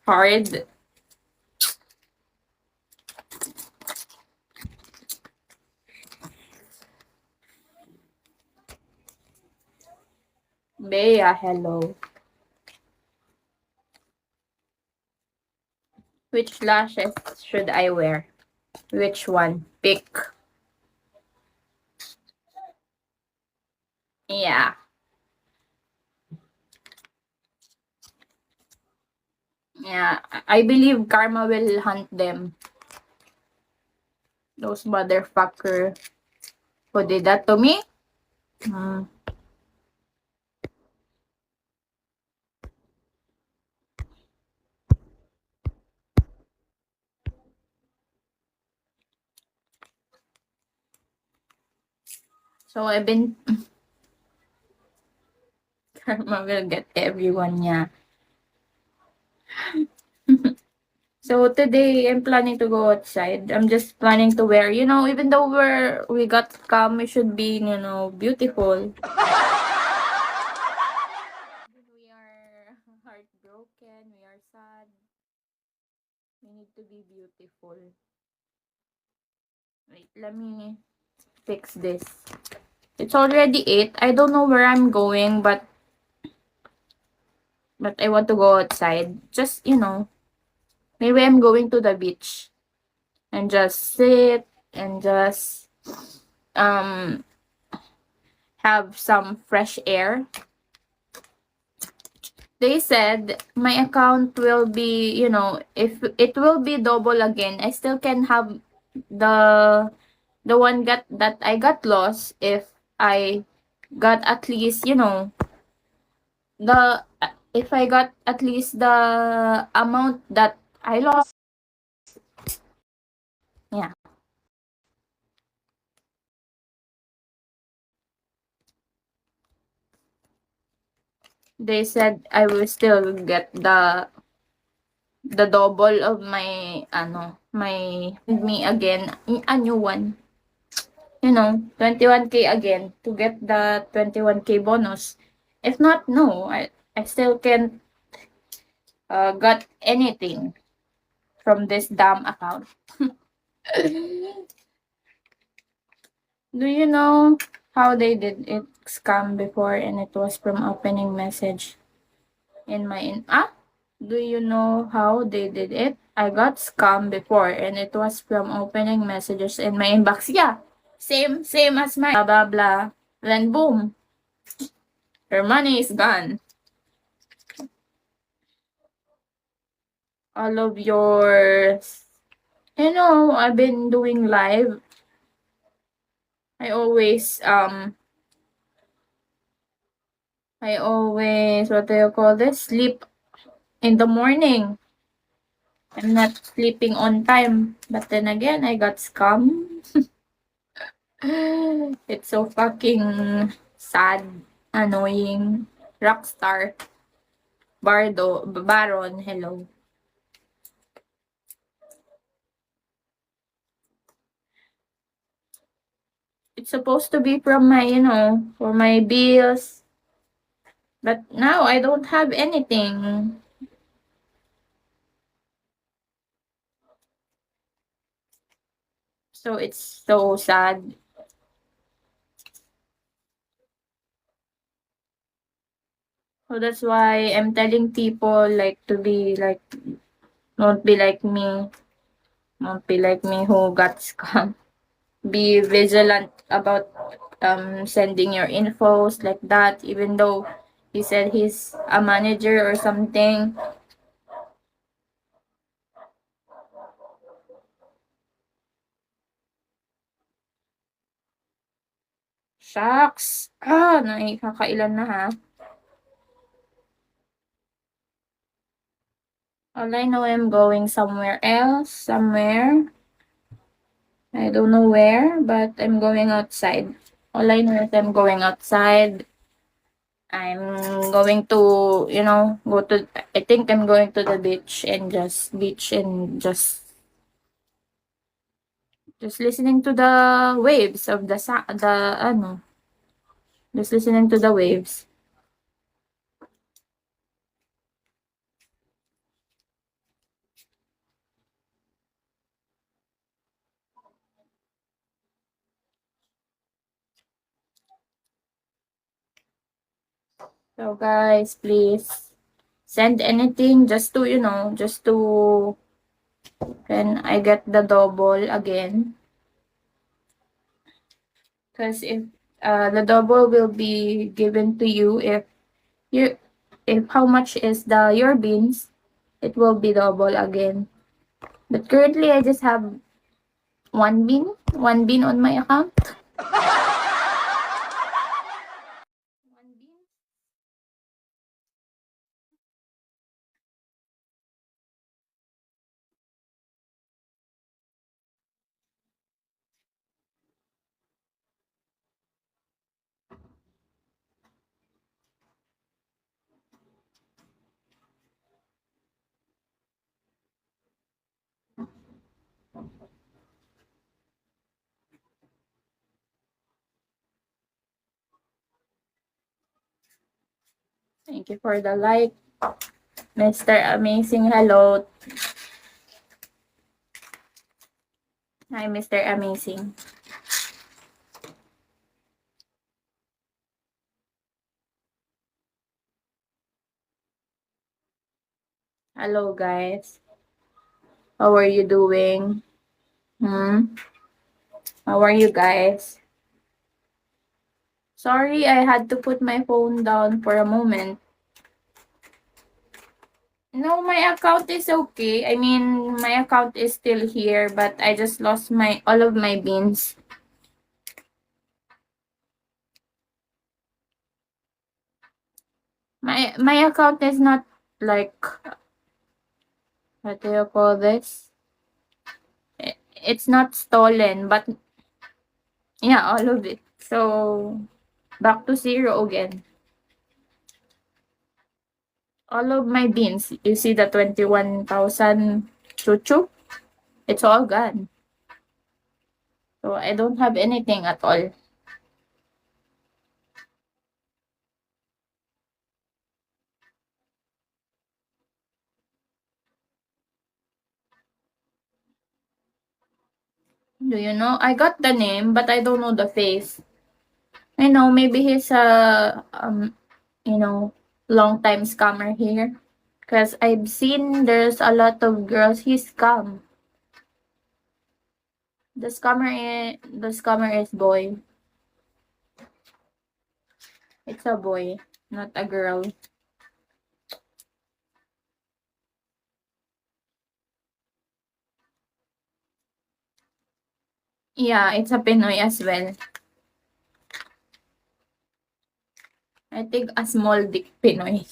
hard. Bea, hello. Which lashes should I wear? Which one? Pick. Yeah. Yeah. I believe karma will hunt them. Those motherfucker who did that to me. Hmm. So I've been karma will get everyone, yeah. So today I'm planning to go outside. I'm just planning to wear, even though we got scam, we should be, beautiful. We are heartbroken, we are sad. We need to be beautiful. Wait, let me fix this. It's already 8. I don't know where I'm going, but I want to go outside. Just, maybe I'm going to the beach and just sit and just um have some fresh air. They said my account will be, if it will be double again, I still can have the one that I got lost if I got at least, the if I got at least the amount that I lost. Yeah. They said I will still get the double of my me again a new one. 21K again to get the 21K bonus. If not, no, I still can't got anything from this damn account. Do you know how they did it scam before and it was from opening message in my Do you know how they did it? I got scammed before and it was from opening messages in my inbox. Yeah, same as mine. Blah, blah, blah. Then boom, your money is gone. All of yours. I've been doing live. I always, what do you call this? Sleep in the morning. I'm not sleeping on time. But then again, I got scammed. It's so fucking sad, annoying. Rockstar. Baron, hello. It's supposed to be from my, for my bills. But now I don't have anything. So it's so sad. So that's why I'm telling people like to be like, don't be like me. Don't be like me who got scammed. Be vigilant about sending your infos like that, even though he said he's a manager or something. Shucks! Nakakailan na ha. All I know, I'm going somewhere else, somewhere. I don't know where, but I'm going outside. All I know is I'm going outside. I'm going to, go to, I think I'm going to the beach and just listening to the waves of just listening to the waves. So guys, please send anything just to, just to, can I get the double again? Because if the double will be given to you you if how much is your beans, it will be double again. But currently I just have one bean on my account. One bean. Thank you for the like, Mr. Amazing. Hello. Hi, Mr. Amazing. Hello, guys. How are you doing? How are you guys? Sorry, I had to put my phone down for a moment. No, my account is okay. I mean, my account is still here, but I just lost all of my beans. My account is not like, what do you call this? It's not stolen, but yeah, all of it. So back to zero again. All of my beans, you see the 21,000 chuchu? It's all gone. So I don't have anything at all. Do you know? I got the name, but I don't know the face. I know maybe he's a long time scammer here. Cause I've seen there's a lot of girls he scam. The scammer is boy. It's a boy, not a girl. Yeah, it's a Pinoy as well. I think a small dick Pinoy.